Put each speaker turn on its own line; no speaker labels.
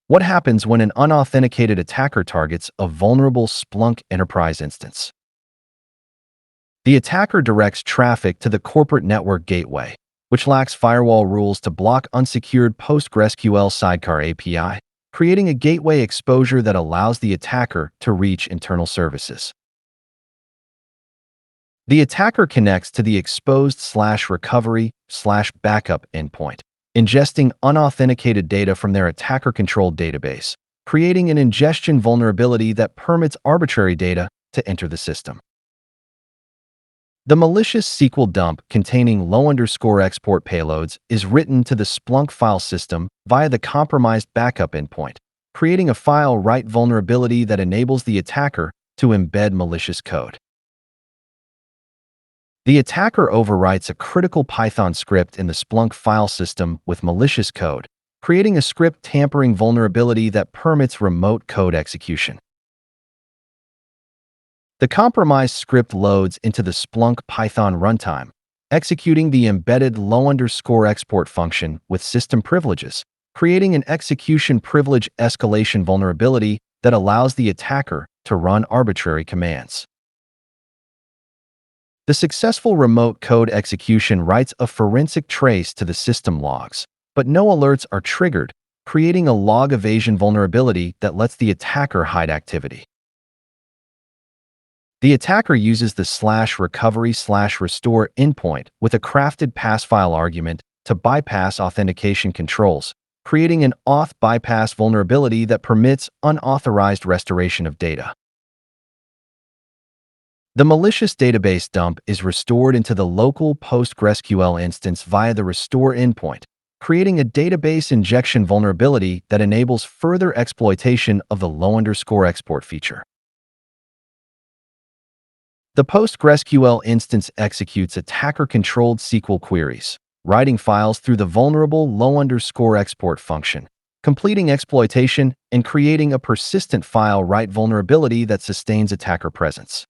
What happens when an unauthenticated attacker targets a vulnerable Splunk enterprise instance? The attacker directs traffic to the corporate network gateway, which lacks firewall rules to block unsecured PostgreSQL sidecar API, creating a gateway exposure that allows the attacker to reach internal services. The attacker connects to the exposed/recovery/backup endpoint, ingesting unauthenticated data from their attacker-controlled database, creating an ingestion vulnerability that permits arbitrary data to enter the system. The malicious SQL dump containing low_export payloads is written to the Splunk file system via the compromised backup endpoint, creating a file write vulnerability that enables the attacker to embed malicious code. The attacker overwrites a critical Python script in the Splunk file system with malicious code, creating a script tampering vulnerability that permits remote code execution. The compromised script loads into the Splunk Python runtime, executing the embedded low_export function with system privileges, creating an execution privilege escalation vulnerability that allows the attacker to run arbitrary commands. The successful remote code execution writes a forensic trace to the system logs, but no alerts are triggered, creating a log evasion vulnerability that lets the attacker hide activity. The attacker uses the /recovery/restore endpoint with a crafted passfile argument to bypass authentication controls, creating an auth bypass vulnerability that permits unauthorized restoration of data. The malicious database dump is restored into the local PostgreSQL instance via the restore endpoint, creating a database injection vulnerability that enables further exploitation of the low_export feature. The PostgreSQL instance executes attacker-controlled SQL queries, writing files through the vulnerable low_export function, completing exploitation and creating a persistent file write vulnerability that sustains attacker presence.